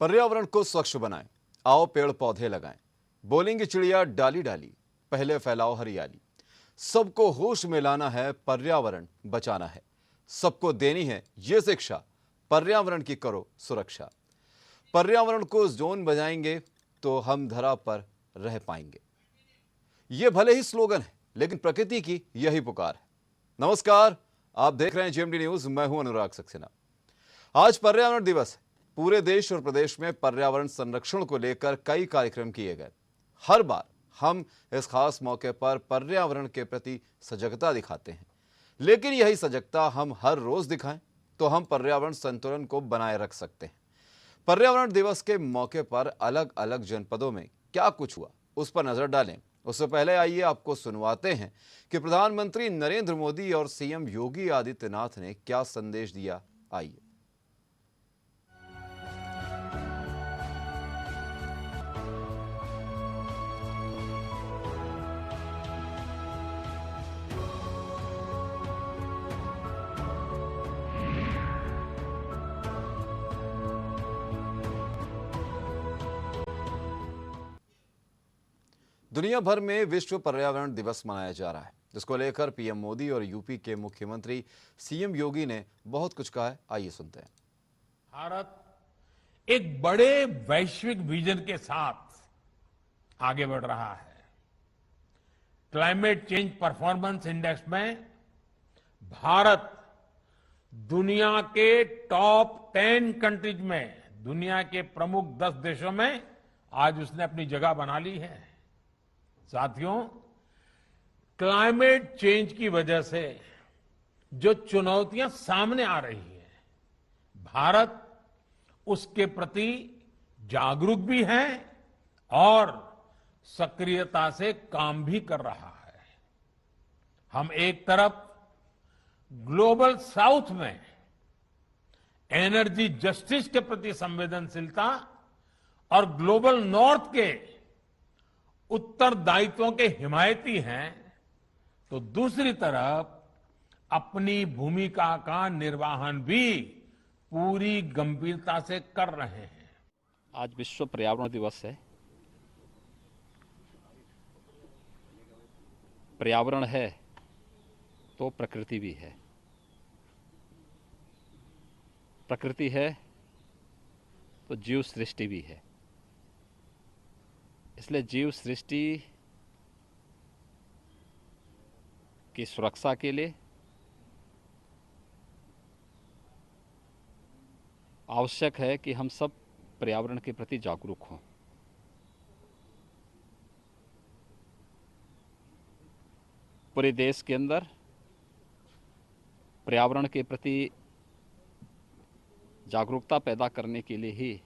पर्यावरण को स्वच्छ बनाएं, आओ पेड़ पौधे लगाएं, बोलेंगी चिड़िया डाली डाली, पहले फैलाओ हरियाली। सबको होश में लाना है, पर्यावरण बचाना है, सबको देनी है ये शिक्षा, पर्यावरण की करो सुरक्षा। पर्यावरण को जोन बजाएंगे तो हम धरा पर रह पाएंगे। ये भले ही स्लोगन है, लेकिन प्रकृति की यही पुकार है। नमस्कार, आप देख रहे हैं जीएमडी न्यूज। मैं हूं अनुराग सक्सेना। आज पर्यावरण दिवस है। पूरे देश और प्रदेश में पर्यावरण संरक्षण को लेकर कई कार्यक्रम किए गए। हर बार हम इस खास मौके पर पर्यावरण के प्रति सजगता दिखाते हैं, लेकिन यही सजगता हम हर रोज दिखाएं तो हम पर्यावरण संतुलन को बनाए रख सकते हैं। पर्यावरण दिवस के मौके पर अलग अलग जनपदों में क्या कुछ हुआ, उस पर नजर डालें। उससे पहले आइए आपको सुनवाते हैं कि प्रधानमंत्री नरेंद्र मोदी और सीएम योगी आदित्यनाथ ने क्या संदेश दिया। आइए। दुनिया भर में विश्व पर्यावरण दिवस मनाया जा रहा है, जिसको लेकर पीएम मोदी और यूपी के मुख्यमंत्री सीएम योगी ने बहुत कुछ कहा है। आइए सुनते हैं। भारत एक बड़े वैश्विक विजन के साथ आगे बढ़ रहा है। क्लाइमेट चेंज परफॉर्मेंस इंडेक्स में भारत दुनिया के टॉप 10 कंट्रीज में, दुनिया के प्रमुख 10 देशों में आज उसने अपनी जगह बना ली है। साथियों, क्लाइमेट चेंज की वजह से जो चुनौतियां सामने आ रही है, भारत उसके प्रति जागरूक भी है और सक्रियता से काम भी कर रहा है। हम एक तरफ ग्लोबल साउथ में एनर्जी जस्टिस के प्रति संवेदनशीलता और ग्लोबल नॉर्थ के उत्तरदायित्वों के हिमायती हैं, तो दूसरी तरफ अपनी भूमिका का निर्वहन भी पूरी गंभीरता से कर रहे हैं। आज विश्व पर्यावरण दिवस है। पर्यावरण है तो प्रकृति भी है, प्रकृति है तो जीव सृष्टि भी है। इसलिए जीव सृष्टि की सुरक्षा के लिए आवश्यक है कि हम सब पर्यावरण के प्रति जागरूक हों। पूरे देश के अंदर पर्यावरण के प्रति जागरूकता पैदा करने के लिए ही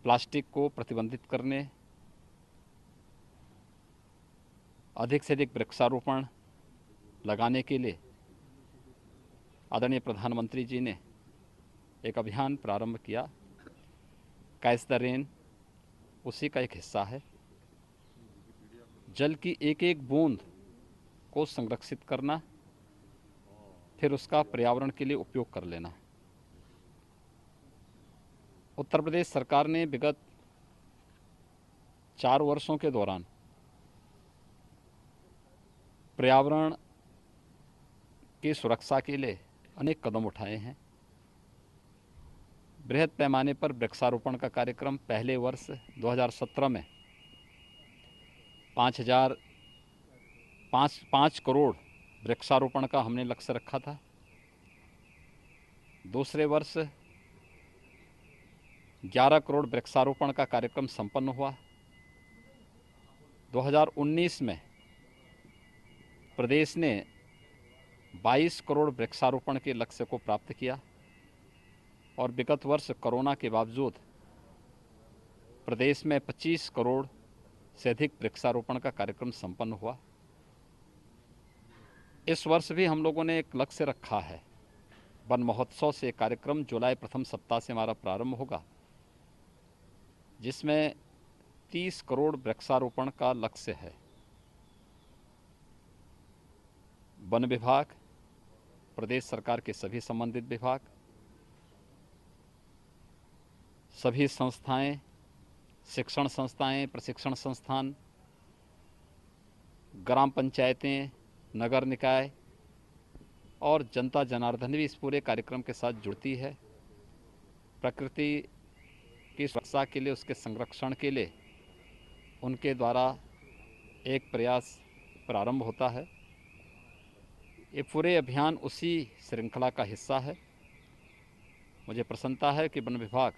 प्लास्टिक को प्रतिबंधित करने, अधिक से अधिक वृक्षारोपण लगाने के लिए आदरणीय प्रधानमंत्री जी ने एक अभियान प्रारंभ किया। कैच द रेन उसी का एक हिस्सा है। जल की एक एक बूंद को संरक्षित करना, फिर उसका पर्यावरण के लिए उपयोग कर लेना। उत्तर प्रदेश सरकार ने विगत 4 वर्षों के दौरान पर्यावरण की सुरक्षा के लिए अनेक कदम उठाए हैं। बृहद पैमाने पर वृक्षारोपण का कार्यक्रम पहले वर्ष 2017 में 5 करोड़ वृक्षारोपण का हमने लक्ष्य रखा था। दूसरे वर्ष 11 करोड़ वृक्षारोपण का कार्यक्रम संपन्न हुआ। 2019 में प्रदेश ने 22 करोड़ वृक्षारोपण के लक्ष्य को प्राप्त किया और विगत वर्ष कोरोना के बावजूद प्रदेश में 25 करोड़ से अधिक वृक्षारोपण का कार्यक्रम संपन्न हुआ। इस वर्ष भी हम लोगों ने एक लक्ष्य रखा है। वन महोत्सव से कार्यक्रम जुलाई प्रथम सप्ताह से हमारा प्रारंभ होगा, जिसमें 30 करोड़ वृक्षारोपण का लक्ष्य है। वन विभाग, प्रदेश सरकार के सभी संबंधित विभाग, सभी संस्थाएं, शिक्षण संस्थाएं, प्रशिक्षण संस्थान, ग्राम पंचायतें, नगर निकाय और जनता जनार्दन भी इस पूरे कार्यक्रम के साथ जुड़ती है। प्रकृति की सुरक्षा के लिए, उसके संरक्षण के लिए उनके द्वारा एक प्रयास प्रारंभ होता है। ये पूरे अभियान उसी श्रृंखला का हिस्सा है। मुझे प्रसन्नता है कि वन विभाग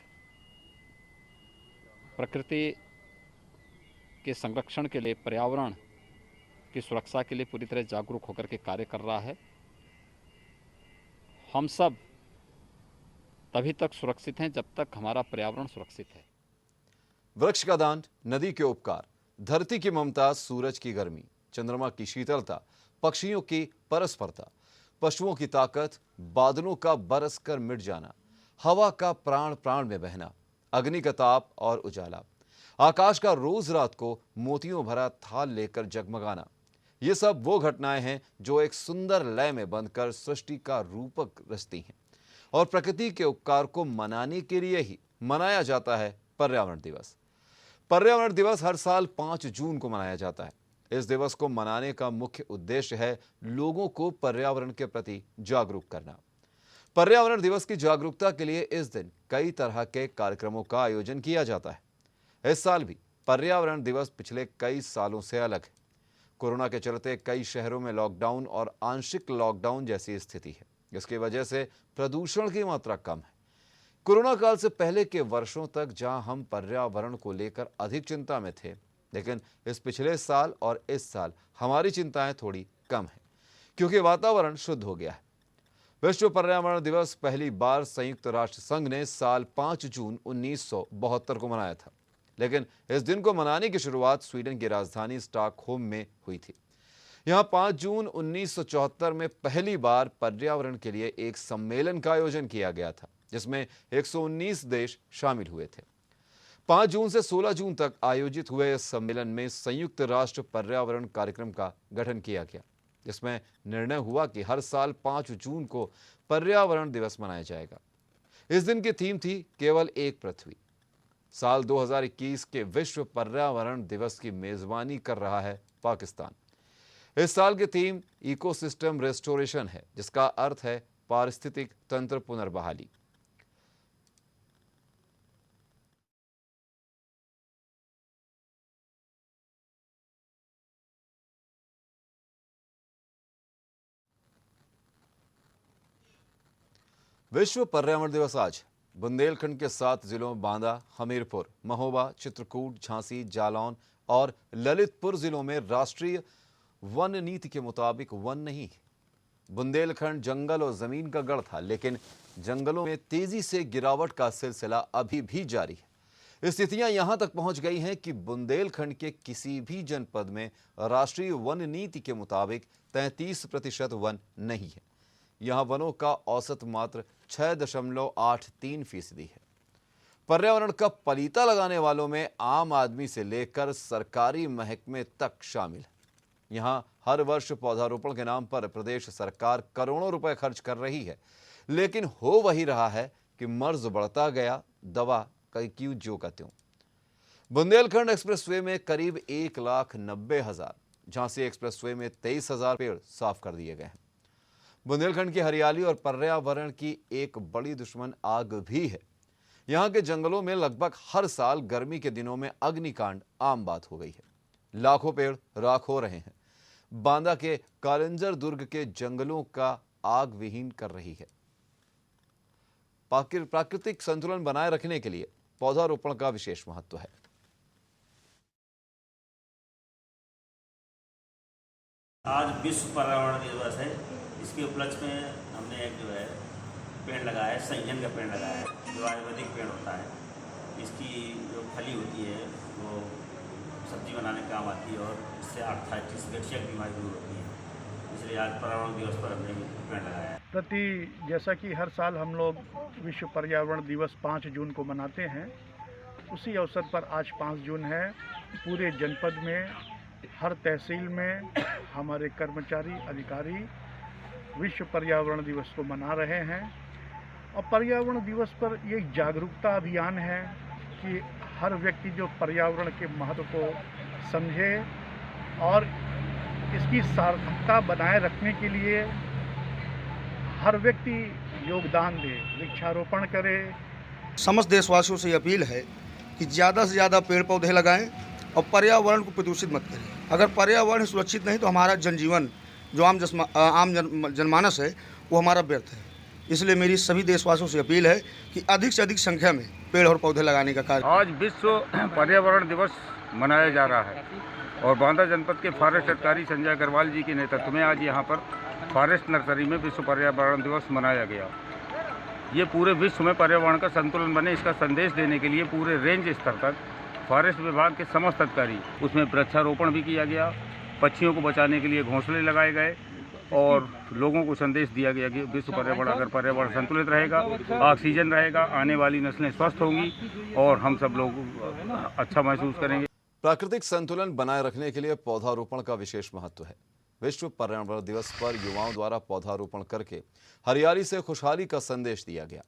प्रकृति के संरक्षण के लिए, पर्यावरण की सुरक्षा के लिए पूरी तरह जागरूक होकर के कार्य कर रहा है। हम सब तभी तक सुरक्षित हैं जब तक हमारा पर्यावरण सुरक्षित है। वृक्ष का दान, नदी के उपकार, धरती की ममता, सूरज की गर्मी, चंद्रमा की शीतलता, पक्षियों की परस्परता, पशुओं की ताकत, बादलों का बरस कर मिट जाना, हवा का प्राण प्राण में बहना, अग्नि का ताप और उजाला, आकाश का रोज रात को मोतियों भरा थाल लेकर जगमगाना, ये सब वो घटनाएं हैं जो एक सुंदर लय में बंधकर सृष्टि का रूपक रचती हैं। और प्रकृति के उपकार को मनाने के लिए ही मनाया जाता है पर्यावरण दिवस। पर्यावरण दिवस हर साल 5 जून को मनाया जाता है। इस दिवस को मनाने का मुख्य उद्देश्य है लोगों को पर्यावरण के प्रति जागरूक करना। पर्यावरण दिवस की जागरूकता के लिए इस दिन कई तरह के कार्यक्रमों का आयोजन किया जाता है। इस साल भी पर्यावरण दिवस पिछले कई सालों से अलग है। कोरोना के चलते कई शहरों में लॉकडाउन और आंशिक लॉकडाउन जैसी स्थिति है, जिसकी वजह से प्रदूषण की मात्रा कम है। कोरोना काल से पहले के वर्षों तक जहां हम पर्यावरण को लेकर अधिक चिंता में थे, लेकिन इस पिछले साल और इस साल हमारी चिंताएं थोड़ी कम हैं, क्योंकि वातावरण शुद्ध हो गया है। विश्व पर्यावरण दिवस पहली बार संयुक्त राष्ट्र संघ ने साल 5 जून 1972 को मनाया था, लेकिन इस दिन को मनाने की शुरुआत स्वीडन की राजधानी स्टॉकहोम में हुई थी। यहां 5 जून 1974 में पहली बार पर्यावरण के लिए एक सम्मेलन का आयोजन किया गया था, जिसमें 119 देश शामिल हुए थे। 5 जून से 16 जून तक आयोजित हुए इस सम्मेलन में संयुक्त राष्ट्र पर्यावरण कार्यक्रम का गठन किया गया, जिसमें निर्णय हुआ कि हर साल 5 जून को पर्यावरण दिवस मनाया जाएगा। इस दिन की थीम थी केवल एक पृथ्वी। साल 2021 के विश्व पर्यावरण दिवस की मेजबानी कर रहा है पाकिस्तान। इस साल की थीम इकोसिस्टम रेस्टोरेशन है, जिसका अर्थ है पारिस्थितिक तंत्र पुनर्बहाली। विश्व पर्यावरण दिवस आज बुंदेलखंड के 7 जिलों बांदा, हमीरपुर, महोबा, चित्रकूट, झांसी, जालौन और ललितपुर जिलों में राष्ट्रीय वन नीति के मुताबिक वन नहीं है। बुंदेलखंड जंगल और जमीन का गढ़ था, लेकिन जंगलों में तेजी से गिरावट का सिलसिला अभी भी जारी है। स्थितियां यहां तक पहुंच गई हैं कि बुंदेलखंड के किसी भी जनपद में राष्ट्रीय वन नीति के मुताबिक 33% वन नहीं है। यहां वनों का औसत मात्र 6.83% है। पर्यावरण का पलीता लगाने वालों में आम आदमी से लेकर सरकारी महकमे तक शामिल है। यहां हर वर्ष पौधारोपण के नाम पर प्रदेश सरकार करोड़ों रुपए खर्च कर रही है, लेकिन हो वही रहा है कि मर्ज बढ़ता गया, दवा क्यों जो का त्यों। बुंदेलखंड एक्सप्रेसवे में करीब 1,90,000, झांसी एक्सप्रेसवे में 23,000 पेड़ साफ कर दिए गए हैं। बुंदेलखंड की हरियाली और पर्यावरण की एक बड़ी दुश्मन आग भी है। यहां के जंगलों में लगभग हर साल गर्मी के दिनों में अग्निकांड आम बात हो गई है। लाखों पेड़ राख हो रहे हैं। बांदा के कालिंजर दुर्ग के जंगलों का आग विहीन कर रही है। प्राकृतिक संतुलन बनाए रखने के लिए पौधारोपण का विशेष महत्व है। आज विश्व पर्यावरण दिवस है। इसके उपलक्ष्य में हमने एक जो है पेड़ लगाया है, संजन का पेड़ लगाया है, जो आयुर्वेदिक पेड़ होता है। इसकी जो फली होती है वो सब्जी बनाने का काम आती है और इससे आर्थराइटिस गठिया की बीमारी दूर होती है। इसलिए आज पर्यावरण दिवस पर हमने पेड़ लगाया है। प्रति जैसा कि हर साल हम लोग विश्व पर्यावरण दिवस 5 जून को मनाते हैं, उसी अवसर पर आज 5 जून है। पूरे जनपद में हर तहसील में हमारे कर्मचारी अधिकारी विश्व पर्यावरण दिवस को मना रहे हैं। और पर्यावरण दिवस पर ये एक जागरूकता अभियान है कि हर व्यक्ति जो पर्यावरण के महत्व को समझे और इसकी सार्थकता बनाए रखने के लिए हर व्यक्ति योगदान दे, वृक्षारोपण करे। समस्त देशवासियों से अपील है कि ज़्यादा से ज़्यादा पेड़ पौधे लगाएं और पर्यावरण को प्रदूषित मत करें। अगर पर्यावरण सुरक्षित नहीं तो हमारा जनजीवन जो आम जनमानस है वो हमारा व्यर्थ है। इसलिए मेरी सभी देशवासियों से अपील है कि अधिक से अधिक संख्या में पेड़ और पौधे लगाने का कार्य। आज विश्व पर्यावरण दिवस मनाया जा रहा है और बांदा जनपद के फॉरेस्ट अधिकारी संजय अग्रवाल जी के नेतृत्व में आज यहाँ पर फॉरेस्ट नर्सरी में विश्व पर्यावरण दिवस मनाया गया। ये पूरे विश्व में पर्यावरण का संतुलन बने, इसका संदेश देने के लिए पूरे रेंज स्तर तक फॉरेस्ट विभाग के समस्त अधिकारी उसमें वृक्षारोपण भी किया गया। पक्षियों को बचाने के लिए घोंसले लगाए गए और लोगों को संदेश दिया गया कि विश्व पर्यावरण, अगर पर्यावरण संतुलित रहेगा, ऑक्सीजन रहेगा, आने वाली नस्लें स्वस्थ होंगी और हम सब लोग अच्छा महसूस करेंगे। प्राकृतिक संतुलन बनाए रखने के लिए पौधारोपण का विशेष महत्व है। विश्व पर्यावरण दिवस पर युवाओं द्वारा पौधारोपण करके हरियाली से खुशहाली का संदेश दिया गया।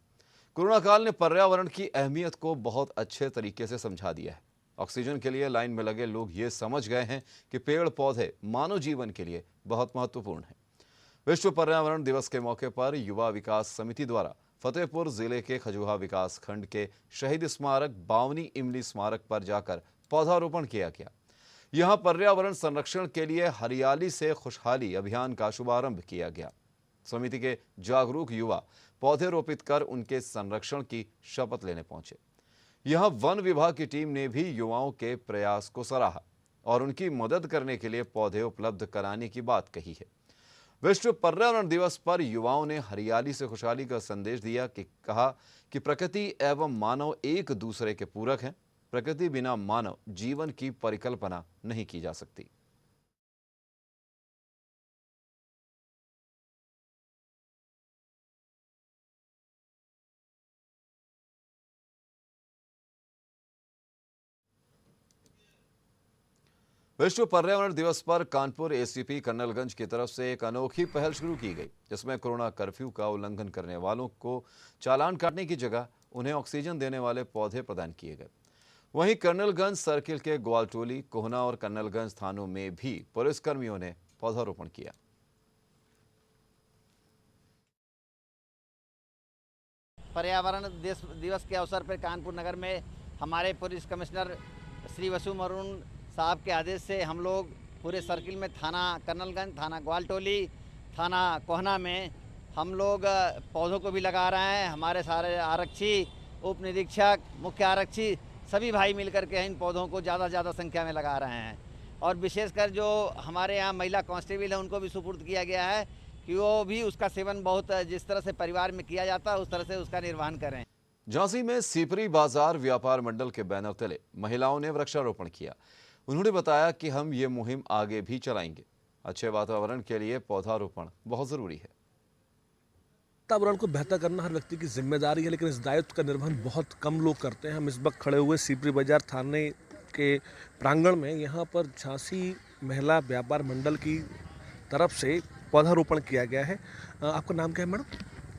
कोरोना काल ने पर्यावरण की अहमियत को बहुत अच्छे तरीके से समझा दिया है। ऑक्सीजन के लिए लाइन में लगे लोग ये समझ गए हैं कि पेड़ पौधे मानव जीवन के लिए बहुत महत्वपूर्ण हैं। विश्व पर्यावरण दिवस के मौके पर युवा विकास समिति द्वारा फतेहपुर जिले के खजुहा विकास खंड के शहीद स्मारक बावनी इमली स्मारक पर जाकर पौधारोपण किया गया। यहां पर्यावरण संरक्षण के लिए हरियाली से खुशहाली अभियान का शुभारंभ किया गया। समिति के जागरूक युवा पौधे रोपित कर उनके संरक्षण की शपथ लेने पहुंचे। यहां वन विभाग की टीम ने भी युवाओं के प्रयास को सराहा और उनकी मदद करने के लिए पौधे उपलब्ध कराने की बात कही है। विश्व पर्यावरण दिवस पर युवाओं ने हरियाली से खुशहाली का संदेश दिया कि कहा कि प्रकृति एवं मानव एक दूसरे के पूरक हैं। प्रकृति बिना मानव जीवन की परिकल्पना नहीं की जा सकती। विश्व पर्यावरण दिवस पर कानपुर एसीपी कर्नलगंज की तरफ से एक अनोखी पहल शुरू की गई, जिसमें कोरोना कर्फ्यू का उल्लंघन करने वालों को चालान काटने की जगह उन्हें ऑक्सीजन देने वाले पौधे प्रदान किए गए। वहीं कर्नलगंज सर्किल के ग्वालटोली, कोहना और कर्नलगंज थानों में भी पुलिसकर्मियों ने पौधारोपण किया। पर्यावरण दिवस के अवसर पर कानपुर नगर में हमारे पुलिस कमिश्नर श्री वसु मरून साहब के आदेश से हम लोग पूरे सर्किल में थाना कर्नलगंज, थाना ग्वालटोली, थाना कोहना में हम लोग पौधों को भी लगा रहे हैं। हमारे सारे आरक्षी, उप निरीक्षक, मुख्य आरक्षी सभी भाई मिलकर के इन पौधों को ज़्यादा से ज़्यादा संख्या में लगा रहे हैं। और विशेषकर जो हमारे यहाँ महिला कांस्टेबल है उनको भी सुपुर्द किया गया है कि वो भी उसका सेवन बहुत जिस तरह से परिवार में किया जाता है उस तरह से उसका निर्वहन करें। झांसी में सीपरी बाजार व्यापार मंडल के बैनर तले महिलाओं ने वृक्षारोपण किया। उन्होंने बताया कि हम ये मुहिम आगे भी चलाएंगे। अच्छे वातावरण के लिए पौधारोपण बहुत जरूरी है। वातावरण को बेहतर करना हर व्यक्ति की जिम्मेदारी है, लेकिन इस दायित्व का निर्वहन बहुत कम लोग करते हैं। हम इस वक्त खड़े हुए सीपरी बाजार थाने के प्रांगण में, यहाँ पर झांसी महिला व्यापार मंडल की तरफ से पौधारोपण किया गया है। आपका नाम क्या है मैडम?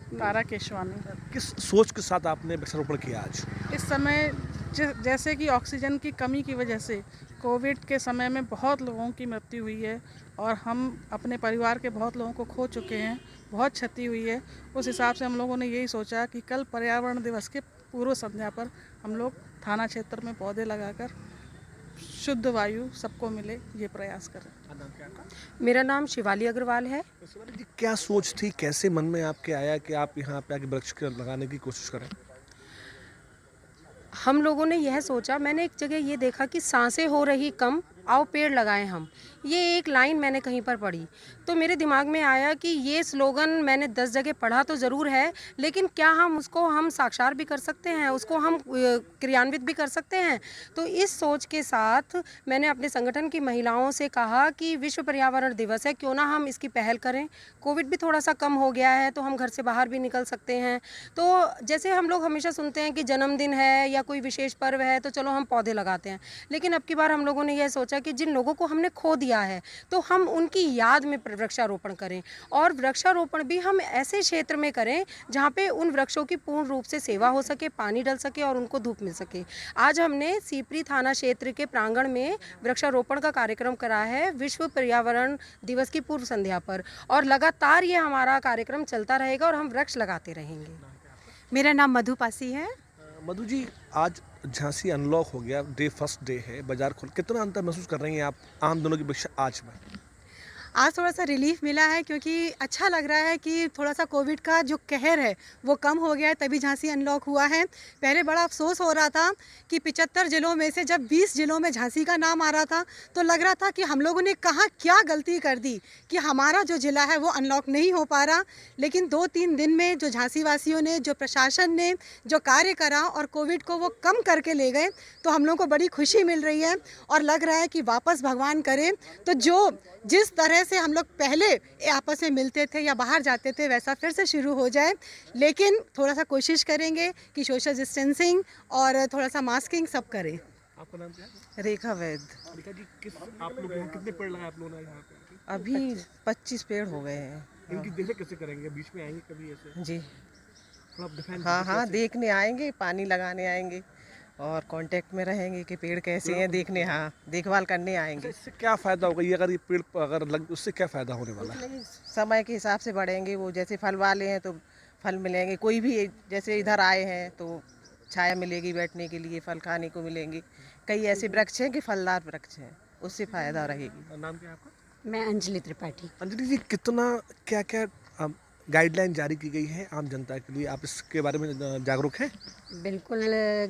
तारा केशवानी। किस सोच के साथ आपने वृक्षारोपण किया आज? इस समय जैसे कि ऑक्सीजन की कमी की वजह से कोविड के समय में बहुत लोगों की मृत्यु हुई है और हम अपने परिवार के बहुत लोगों को खो चुके हैं, बहुत क्षति हुई है। उस हिसाब से हम लोगों ने यही सोचा कि कल पर्यावरण दिवस के पूर्व संध्या पर हम लोग थाना क्षेत्र में पौधे लगाकर शुद्ध वायु सबको मिले, ये प्रयास करें। मेरा नाम शिवाली अग्रवाल है। क्या सोच थी, कैसे मन में आपके आया कि आप यहाँ पे आके वृक्ष लगाने की कोशिश करें? हम लोगों ने यह सोचा, मैंने एक जगह ये देखा कि सांसें हो रही कम, आओ पेड़ लगाएं हम। ये एक लाइन मैंने कहीं पर पढ़ी तो मेरे दिमाग में आया कि ये स्लोगन मैंने 10 जगह पढ़ा तो ज़रूर है, लेकिन क्या हम उसको साकार भी कर सकते हैं, उसको हम क्रियान्वित भी कर सकते हैं? तो इस सोच के साथ मैंने अपने संगठन की महिलाओं से कहा कि विश्व पर्यावरण दिवस है, क्यों ना हम इसकी पहल करें। कोविड भी थोड़ा सा कम हो गया है तो हम घर से बाहर भी निकल सकते हैं। तो जैसे हम लोग हमेशा सुनते हैं कि जन्मदिन है या कोई विशेष पर्व है तो चलो हम पौधे लगाते हैं, लेकिन अब की बार हम लोगों ने यह सोचा सोचा कि जिन लोगों को हमने खो दिया है तो हम उनकी याद में वृक्षारोपण करें, और वृक्षारोपण भी हम ऐसे क्षेत्र में करें जहाँ पे उन वृक्षों की पूर्ण रूप से सेवा हो सके, पानी डल सके और उनको धूप मिल सके। आज हमने सीपरी थाना क्षेत्र के प्रांगण में वृक्षारोपण का कार्यक्रम करा है विश्व पर्यावरण दिवस की पूर्व संध्या पर, और लगातार ये हमारा कार्यक्रम चलता रहेगा और हम वृक्ष लगाते रहेंगे। मेरा नाम मधु पासी है। मधु जी, आज झांसी अनलॉक हो गया, फर्स्ट डे है, बाजार खुल, कितना अंतर महसूस कर रही हैं आप आम दिनों की अपेक्षा आज में? आज थोड़ा सा रिलीफ मिला है क्योंकि अच्छा लग रहा है कि थोड़ा सा कोविड का जो कहर है वो कम हो गया है, तभी झांसी अनलॉक हुआ है। पहले बड़ा अफसोस हो रहा था कि 75 जिलों में से जब 20 जिलों में झांसी का नाम आ रहा था तो लग रहा था कि हम लोगों ने कहाँ क्या गलती कर दी कि हमारा जो ज़िला है वो अनलॉक नहीं हो पा रहा। लेकिन 2-3 दिन में जो झांसी वासियों ने, जो प्रशासन ने जो कार्य करा और कोविड को वो कम करके ले गए, तो हम लोगों को बड़ी खुशी मिल रही है और लग रहा है कि वापस भगवान करे तो जिस तरह से हम लोग पहले आपस में मिलते थे या बाहर जाते थे वैसा फिर से शुरू हो जाए। लेकिन थोड़ा सा कोशिश करेंगे कि सोशल डिस्टेंसिंग और थोड़ा सा मास्किंग सब करें। आपका नाम क्या है? रेखा वैद। रेखा जी, आप लोग यहाँ कितने पेड़ लगाए आप लोगों ने यहाँ पे? अभी 25 पेड़ हो गए हैं। इनकी देखरेख कैसे करेंगे? बीच में आएंगे कभी ऐसे? जी थोड़ा डिफाइन हाँ, देखने आएंगे, पानी लगाने आएंगे और कांटेक्ट में रहेंगे कि पेड़ कैसे हैं, देखने, हाँ, देखभाल करने आएंगे। इससे क्या फ़ायदा होगा? ये अगर ये पेड़ अगर लग, उससे क्या फ़ायदा होने वाला है? समय के हिसाब से बढ़ेंगे वो, जैसे फल वाले हैं तो फल मिलेंगे, कोई भी जैसे इधर आए हैं तो छाया मिलेगी बैठने के लिए, फल खाने को मिलेंगे। कई ऐसे वृक्ष हैं कि फलदार वृक्ष हैं, उससे फ़ायदा रहेगी। नाम क्या है आपका? मैं अंजलि त्रिपाठी। अंजलि जी, कितना क्या क्या गाइडलाइन जारी की गई है आम जनता के लिए, आप इसके बारे में जागरूक हैं? बिल्कुल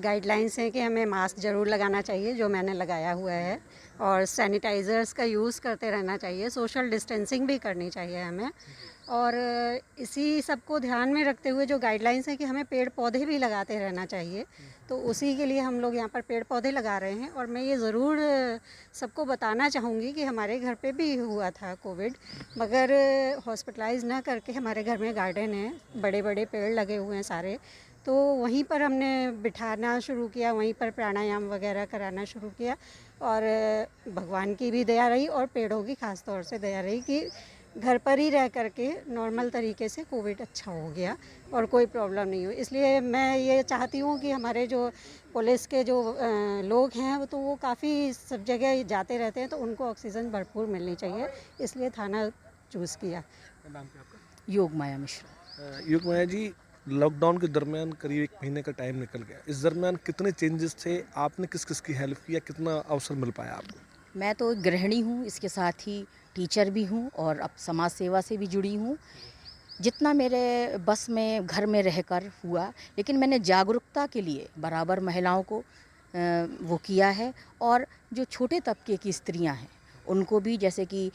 गाइडलाइंस हैं कि हमें मास्क ज़रूर लगाना चाहिए, जो मैंने लगाया हुआ है, और सैनिटाइज़र्स का यूज़ करते रहना चाहिए, सोशल डिस्टेंसिंग भी करनी चाहिए हमें। और इसी सब को ध्यान में रखते हुए जो गाइडलाइंस हैं कि हमें पेड़ पौधे भी लगाते रहना चाहिए, तो उसी के लिए हम लोग यहाँ पर पेड़ पौधे लगा रहे हैं। और मैं ये ज़रूर सबको बताना चाहूँगी कि हमारे घर पे भी हुआ था कोविड, मगर हॉस्पिटलाइज ना करके हमारे घर में गार्डन है, बड़े बड़े पेड़ लगे हुए हैं सारे, तो वहीं पर हमने बिठाना शुरू किया, वहीं पर प्राणायाम वगैरह कराना शुरू किया, और भगवान की भी दया रही और पेड़ों की ख़ास तौर से दया रही कि घर पर ही रह करके नॉर्मल तरीके से कोविड अच्छा हो गया और कोई प्रॉब्लम नहीं हुई। इसलिए मैं ये चाहती हूँ कि हमारे जो पुलिस के जो लोग हैं तो वो काफ़ी सब जगह जाते रहते हैं, तो उनको ऑक्सीजन भरपूर मिलनी चाहिए, इसलिए थाना चूज़ किया। नाम क्या आपका? योग माया मिश्रा। योग माया जी, लॉकडाउन के दरमियान करीब 1 महीने का टाइम निकल गया, इस दरमियान कितने चेंजेस थे? आपने किस किस की हेल्प किया? कितना अवसर मिल पाया आपको? मैं तो एक गृहिणी हूँ, इसके साथ ही टीचर भी हूँ और अब समाज सेवा से भी जुड़ी हूँ। जितना मेरे बस में घर में रहकर हुआ, लेकिन मैंने जागरूकता के लिए बराबर महिलाओं को वो किया है, और जो छोटे तबके की स्त्रियाँ हैं उनको भी, जैसे कि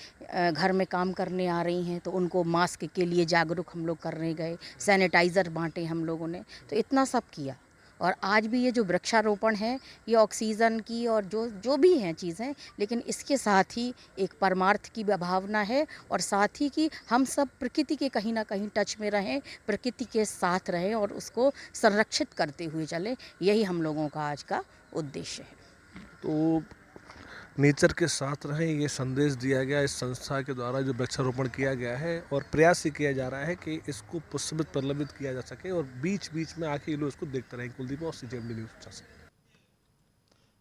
घर में काम करने आ रही हैं तो उनको मास्क के लिए जागरूक हम लोग करने गए, सैनिटाइज़र बांटे हम लोगों ने, तो इतना सब किया। और आज भी ये जो वृक्षारोपण है ये ऑक्सीजन की और जो भी हैं चीज़ें, लेकिन इसके साथ ही एक परमार्थ की भावना है, और साथ ही कि हम सब प्रकृति के कहीं ना कहीं टच में रहें, प्रकृति के साथ रहें और उसको संरक्षित करते हुए चलें, यही हम लोगों का आज का उद्देश्य है। तो नेचर के साथ रहें, ये संदेश दिया गया इस संस्था के द्वारा जो वृक्षारोपण किया गया है, और प्रयास ये किया जा रहा है कि इसको पुष्पित प्रलंबित किया जा सके और बीच बीच में आके ये लोग इसको देखते रहें। कुलदीप और CGMD न्यूज़।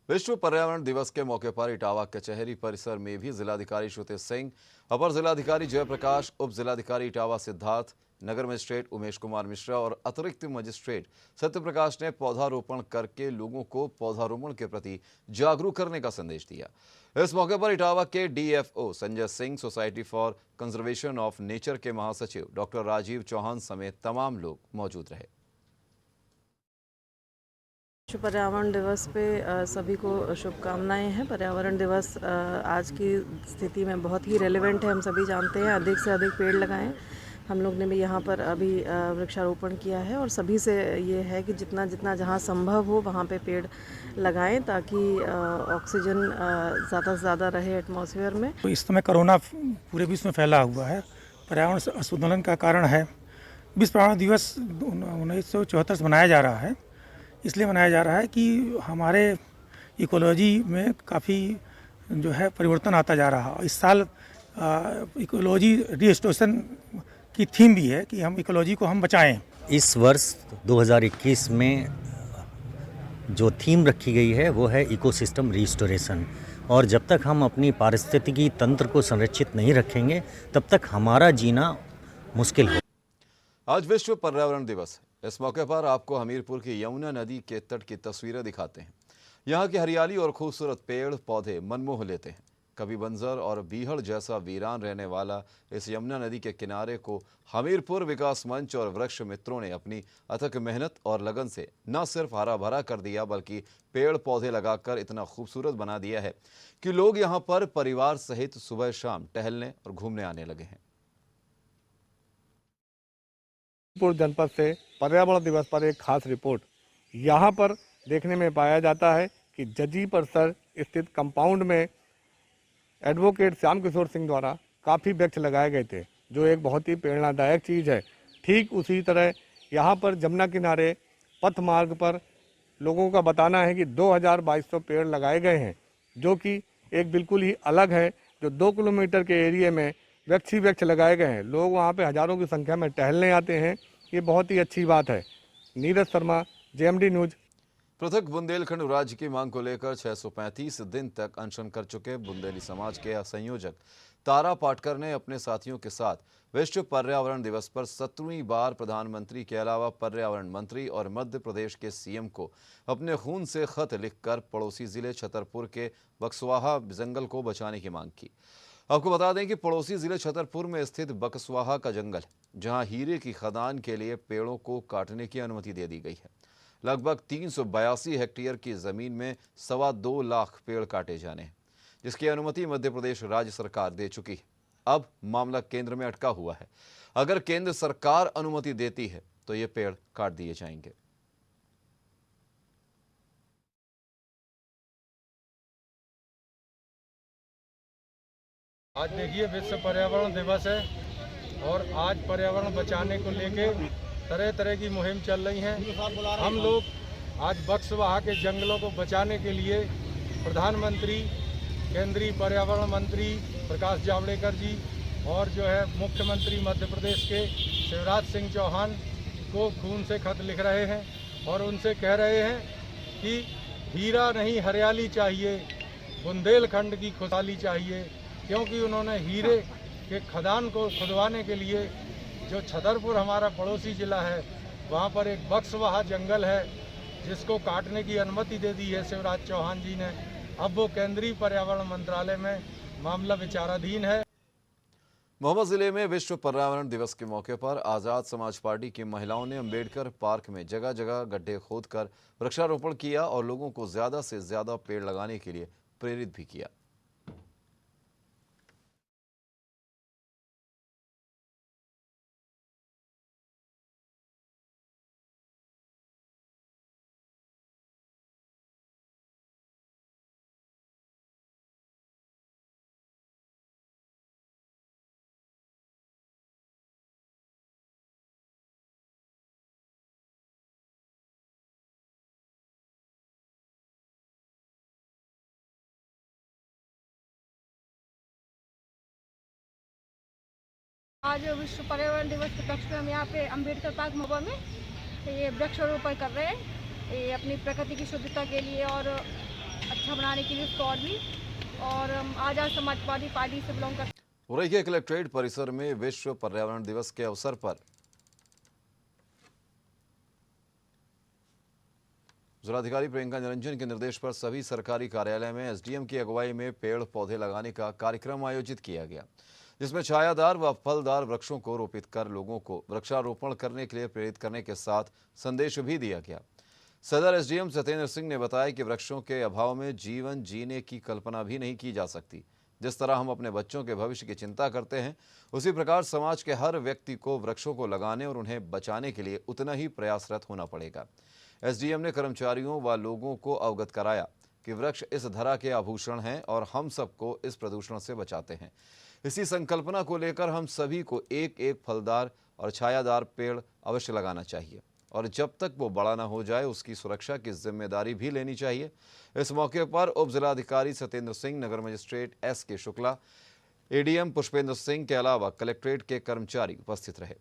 विश्व पर्यावरण दिवस के मौके पर इटावा कचहरी परिसर में भी जिलाधिकारी श्रुति सिंह, अपर जिलाधिकारी जयप्रकाश, उप जिलाधिकारी इटावा सिद्धार्थ, नगर मजिस्ट्रेट उमेश कुमार मिश्रा और अतिरिक्त मजिस्ट्रेट सत्यप्रकाश ने पौधारोपण करके लोगों को पौधारोपण के प्रति जागरूक करने का संदेश दिया। इस मौके पर इटावा के DFO Sanjay Singh, society for conservation of nature के महासचिव डॉक्टर राजीव चौहान समेत तमाम लोग मौजूद रहे। विश्व पर्यावरण दिवस पे सभी को शुभकामनाएं हैं। पर्यावरण दिवस आज की स्थिति में बहुत ही रेलेवेंट है, हम सभी जानते हैं। अधिक से अधिक पेड़ लगाएं। हम लोग ने भी यहाँ पर अभी वृक्षारोपण किया है, और सभी से ये है कि जितना जितना जहाँ संभव हो वहाँ पे पेड़ लगाएं, ताकि ऑक्सीजन ज़्यादा से ज़्यादा रहे एटमॉस्फेयर में। तो इस समय कोरोना पूरे विश्व में फैला हुआ है, पर्यावरण असंतुलन का कारण है। विश्व पर्यावरण दिवस 1974 से मनाया जा रहा है। इसलिए मनाया जा रहा है कि हमारे इकोलॉजी में काफ़ी जो है परिवर्तन आता जा रहा है। इस साल इकोलॉजी रिस्टोरेशन की थीम भी है कि हम इकोलॉजी को हम बचाएं। इस वर्ष 2021 में जो थीम रखी गई है वो है इकोसिस्टम रिस्टोरेशन, और जब तक हम अपनी पारिस्थितिकी तंत्र को संरक्षित नहीं रखेंगे तब तक हमारा जीना मुश्किल हो। आज विश्व पर्यावरण दिवस है। इस मौके पर आपको हमीरपुर की यमुना नदी के तट की तस्वीरें दिखाते हैं। यहाँ की हरियाली और खूबसूरत पेड़ पौधे मनमोह लेते हैं। कभी बंजर और बीहड़ जैसा वीरान रहने वाला इस यमुना नदी के किनारे को हमीरपुर विकास मंच और वृक्ष मित्रों ने अपनी अथक मेहनत और लगन से न सिर्फ हरा भरा कर दिया, बल्कि पेड़ पौधे लगाकर इतना खूबसूरत बना दिया है कि लोग यहाँ पर परिवार सहित सुबह शाम टहलने और घूमने आने लगे हैं। हमीरपुर जनपद से पर्यावरण दिवस पर एक खास रिपोर्ट। यहाँ पर देखने में पाया जाता है कि जजी परिसर स्थित कंपाउंड में एडवोकेट श्याम किशोर सिंह द्वारा काफ़ी वृक्ष लगाए गए थे, जो एक बहुत ही प्रेरणादायक चीज़ है। ठीक उसी तरह यहाँ पर जमुना किनारे पथ मार्ग पर लोगों का बताना है कि 2200 पेड़ लगाए गए हैं, जो कि एक बिल्कुल ही अलग है। जो 2 किलोमीटर के एरिया में वृक्ष ही वृक्ष लगाए गए हैं। लोग वहाँ पे हजारों की संख्या में टहलने आते हैं। ये बहुत ही अच्छी बात है। Neeraj Sharma, JMD news. पृथक बुंदेलखंड राज्य की मांग को लेकर 635 दिन तक अनशन कर चुके बुंदेली समाज के संयोजक तारा पाटकर ने अपने साथियों के साथ विश्व पर्यावरण दिवस पर 17वीं बार प्रधानमंत्री के अलावा पर्यावरण मंत्री और मध्य प्रदेश के CM को अपने खून से खत लिखकर पड़ोसी जिले छतरपुर के बक्सवाहा जंगल को बचाने की मांग की। आपको बता दें कि पड़ोसी जिले छतरपुर में स्थित बक्सवाहा का जंगल, जहां हीरे की खदान के लिए पेड़ों को काटने की अनुमति दे दी गई है। लगभग 382 हेक्टेयर की जमीन में 2.25 लाख पेड़ काटे जाने हैं, जिसकी अनुमति मध्य प्रदेश राज्य सरकार दे चुकी है। अब मामला केंद्र में अटका हुआ है। अगर केंद्र सरकार अनुमति देती है तो ये पेड़ काट दिए जाएंगे। आज देखिए विश्व पर्यावरण दिवस है और आज पर्यावरण बचाने को लेके तरह तरह की मुहिम चल रही हैं। हम लोग आज बक्सवाहा के जंगलों को बचाने के लिए प्रधानमंत्री, केंद्रीय पर्यावरण मंत्री प्रकाश जावड़ेकर जी और जो है मुख्यमंत्री मध्य प्रदेश के शिवराज सिंह चौहान को खून से खत लिख रहे हैं और उनसे कह रहे हैं कि हीरा नहीं हरियाली चाहिए, बुंदेलखंड की खुशहाली चाहिए, क्योंकि उन्होंने हीरे के खदान को खुदवाने के लिए जो छतरपुर हमारा पड़ोसी जिला है वहाँ पर एक बक्सवाहा जंगल है जिसको काटने की अनुमति दे दी है शिवराज चौहान जी ने। अब वो केंद्रीय पर्यावरण मंत्रालय में मामला विचाराधीन है। मोहम्मद जिले में विश्व पर्यावरण दिवस के मौके पर आज़ाद समाज पार्टी की महिलाओं ने अंबेडकर पार्क में जगह जगह गड्ढे खोदकर वृक्षारोपण किया और लोगों को ज्यादा से ज्यादा पेड़ लगाने के लिए प्रेरित भी किया। आज विश्व पर्यावरण दिवस के उपलक्ष्य में हम यहाँ पे अंबेडकर पार्क महुआ में ये वृक्षारोपण कर रहे हैं। ये अपनी प्रकृति की शुद्धता के लिए और अच्छा बनाने के लिए इसको और आज़ाद समाज पार्टी से बिलोंग करते हैं। उरई के कलेक्ट्रेट परिसर में विश्व पर्यावरण दिवस के अवसर पर जिलाधिकारी प्रियंका निरंजन के निर्देश पर सभी सरकारी कार्यालय में SDM की अगुवाई में पेड़ पौधे लगाने का कार्यक्रम आयोजित किया गया, जिसमें छायादार व फलदार वृक्षों को रोपित कर लोगों को वृक्षारोपण करने के लिए प्रेरित करने के साथ संदेश भी दिया गया। सदर SDM सत्येंद्र सिंह ने बताया कि वृक्षों के अभाव में जीवन जीने की कल्पना भी नहीं की जा सकती। जिस तरह हम अपने बच्चों के भविष्य की चिंता करते हैं, उसी प्रकार समाज के हर व्यक्ति को वृक्षों को लगाने और उन्हें बचाने के लिए उतना ही प्रयासरत होना पड़ेगा। SDM ने कर्मचारियों व लोगों को अवगत कराया कि वृक्ष इस धरा के आभूषण हैं और हम सबको इस प्रदूषण से बचाते हैं। इसी संकल्पना को लेकर हम सभी को एक एक फलदार और छायादार पेड़ अवश्य लगाना चाहिए। और जब तक वो बड़ा ना हो जाए उसकी सुरक्षा की जिम्मेदारी भी लेनी चाहिए। इस मौके पर उप जिलाधिकारी सत्येंद्र सिंह, नगर magistrate S.K. Shukla, ADM Pushpendra Singh के अलावा कलेक्ट्रेट के कर्मचारी उपस्थित रहे।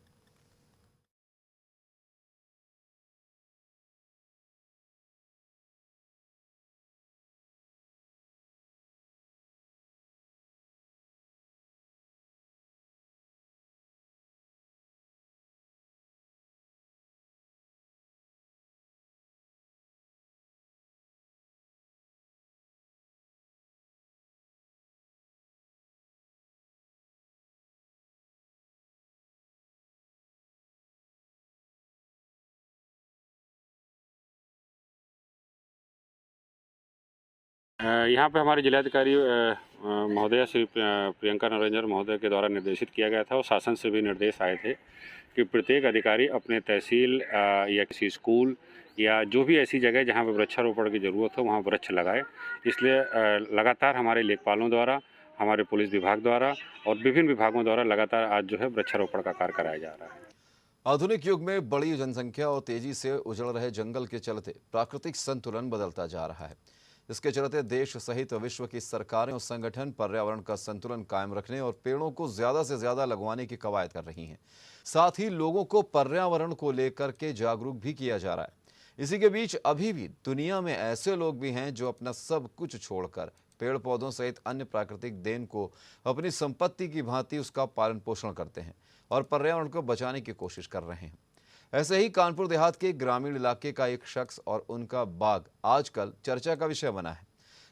यहाँ पे हमारे जिलाधिकारी महोदया श्री प्रियंका नरेंद्र महोदय के द्वारा निर्देशित किया गया था और शासन से भी निर्देश आए थे कि प्रत्येक अधिकारी अपने तहसील या किसी स्कूल या जो भी ऐसी जगह जहाँ पे वृक्षारोपण की ज़रूरत हो वहाँ वृक्ष लगाए। इसलिए लगातार हमारे लेखपालों द्वारा, हमारे पुलिस विभाग द्वारा और विभिन्न विभागों द्वारा लगातार आज जो है वृक्षारोपण का कार्य कराया जा रहा है। आधुनिक युग में बड़ी जनसंख्या और तेजी से उजड़ रहे जंगल के चलते प्राकृतिक संतुलन बदलता जा रहा है। इसके चलते देश सहित विश्व की सरकारें और संगठन पर्यावरण का संतुलन कायम रखने और पेड़ों को ज्यादा से ज्यादा लगवाने की कवायद कर रही हैं। साथ ही लोगों को पर्यावरण को लेकर के जागरूक भी किया जा रहा है। इसी के बीच अभी भी दुनिया में ऐसे लोग भी हैं जो अपना सब कुछ छोड़कर पेड़ पौधों सहित अन्य प्राकृतिक देन को अपनी संपत्ति की भांति उसका पालन पोषण करते हैं और पर्यावरण को बचाने की कोशिश कर रहे हैं। ऐसे ही कानपुर देहात के ग्रामीण इलाके का एक शख्स और उनका बाग आजकल चर्चा का विषय बना है।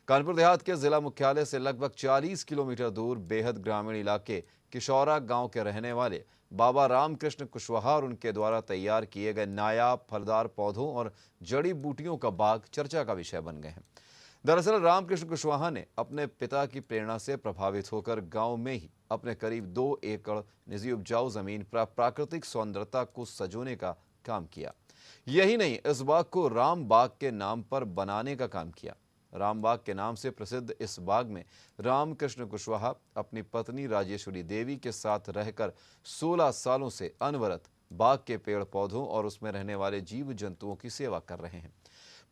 कानपुर देहात के जिला मुख्यालय से लगभग 40 किलोमीटर दूर बेहद ग्रामीण इलाके किशौरा गांव के रहने वाले बाबा रामकृष्ण कुशवाहा और उनके द्वारा तैयार किए गए नायाब फलदार पौधों और जड़ी बूटियों का बाग चर्चा का विषय बन गए हैं। दरअसल रामकृष्ण कुशवाहा ने अपने पिता की प्रेरणा से प्रभावित होकर गांव में ही अपने करीब 2 एकड़ निजी उपजाऊ जमीन पर प्राकृतिक सौंदर्यता को सजोने का काम किया। यही नहीं, इस बाग को राम बाग के नाम पर बनाने का काम किया। राम बाग के नाम से प्रसिद्ध इस बाग में रामकृष्ण कुशवाहा अपनी पत्नी राजेश्वरी देवी के साथ रहकर 16 सालों से अनवरत बाग के पेड़ पौधों और उसमें रहने वाले जीव जंतुओं की सेवा कर रहे हैं।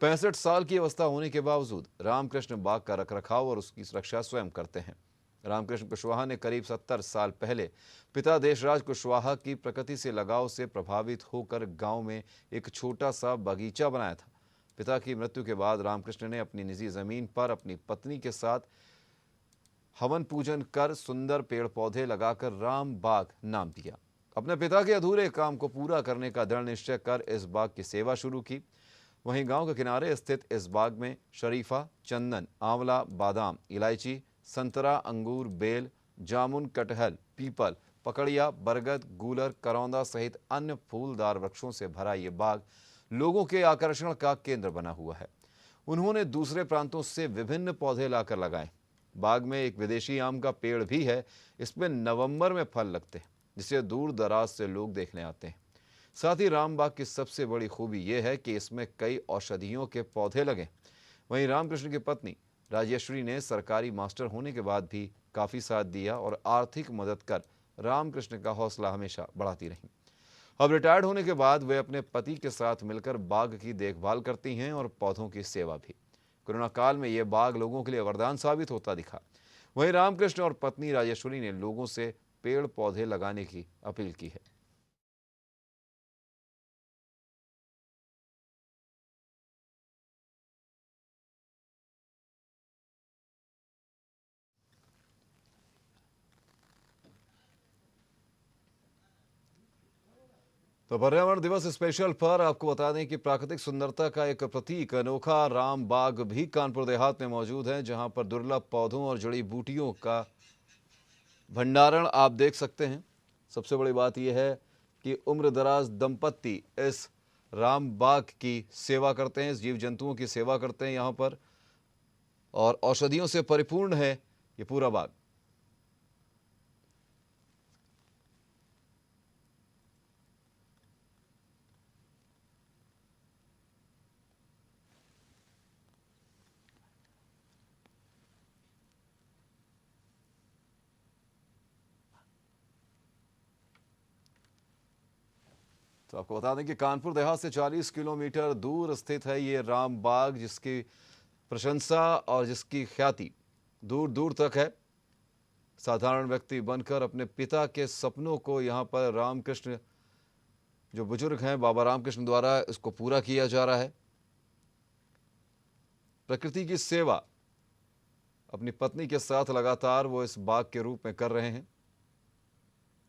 65 साल की अवस्था होने के बावजूद रामकृष्ण बाग का रखरखाव और उसकी सुरक्षा स्वयं करते हैं। रामकृष्ण कुशवाहा ने करीब 70 साल पहले पिता देशराज कुशवाहा की प्रकृति से लगाव से प्रभावित होकर गांव में एक छोटा सा बगीचा बनाया था। पिता की मृत्यु के बाद रामकृष्ण ने अपनी निजी जमीन पर अपनी पत्नी के साथ हवन पूजन कर सुंदर पेड़ पौधे लगाकर राम बाग नाम दिया। अपने पिता के अधूरे काम को पूरा करने का दृढ़ निश्चय कर इस बाग की सेवा शुरू की। वहीं गांव के किनारे स्थित इस बाग में शरीफा, चंदन, आंवला, बादाम, इलायची, संतरा, अंगूर, बेल, जामुन, कटहल, पीपल, पकड़िया, बरगद, गूलर, करौंदा सहित अन्य फूलदार वृक्षों से भरा ये बाग लोगों के आकर्षण का केंद्र बना हुआ है। उन्होंने दूसरे प्रांतों से विभिन्न पौधे लाकर लगाए। बाग में एक विदेशी आम का पेड़ भी है। इसमें नवंबर में फल लगते हैं, जिसे दूर दराज से लोग देखने आते हैं। साथ ही राम बाग की सबसे बड़ी खूबी यह है कि इसमें कई औषधियों के पौधे लगे। वहीं रामकृष्ण की पत्नी राजेश्वरी ने सरकारी मास्टर होने के बाद भी काफ़ी साथ दिया और आर्थिक मदद कर रामकृष्ण का हौसला हमेशा बढ़ाती रहीं। अब रिटायर्ड होने के बाद वे अपने पति के साथ मिलकर बाग की देखभाल करती हैं और पौधों की सेवा भी। कोरोना काल में ये बाग लोगों के लिए वरदान साबित होता दिखा। वहीं रामकृष्ण और पत्नी राजेश्वरी ने लोगों से पेड़ पौधे लगाने की अपील की है। तो पर्यावरण दिवस स्पेशल पर आपको बता दें कि प्राकृतिक सुंदरता का एक प्रतीक अनोखा राम बाग भी कानपुर देहात में मौजूद है, जहां पर दुर्लभ पौधों और जड़ी बूटियों का भंडारण आप देख सकते हैं। सबसे बड़ी बात यह है कि उम्र दराज दंपत्ति इस राम बाग की सेवा करते हैं, इस जीव जंतुओं की सेवा करते हैं यहाँ पर, और औषधियों से परिपूर्ण है ये पूरा बाग। तो आपको बता दें कि कानपुर देहात से 40 किलोमीटर दूर स्थित है ये राम बाग, जिसकी प्रशंसा और जिसकी ख्याति दूर दूर तक है। साधारण व्यक्ति बनकर अपने पिता के सपनों को यहाँ पर रामकृष्ण, जो बुजुर्ग हैं बाबा रामकृष्ण द्वारा इसको पूरा किया जा रहा है। प्रकृति की सेवा अपनी पत्नी के साथ लगातार वो इस बाग के रूप में कर रहे हैं।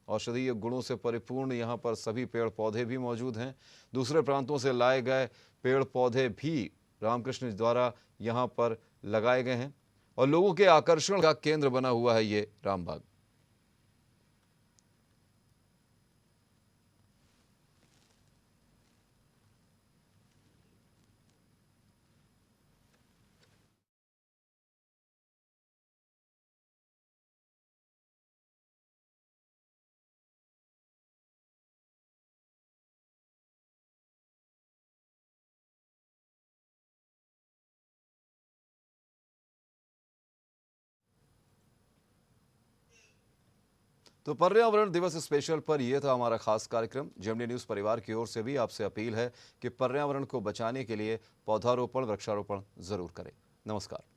औषधीय गुणों से परिपूर्ण यहाँ पर सभी पेड़ पौधे भी मौजूद हैं। दूसरे प्रांतों से लाए गए पेड़ पौधे भी रामकृष्ण द्वारा यहाँ पर लगाए गए हैं और लोगों के आकर्षण का केंद्र बना हुआ है ये रामबाग। तो पर्यावरण दिवस स्पेशल पर यह था हमारा खास कार्यक्रम। जेएमडी न्यूज़ परिवार की ओर से भी आपसे अपील है कि पर्यावरण को बचाने के लिए पौधारोपण, वृक्षारोपण जरूर करें। नमस्कार।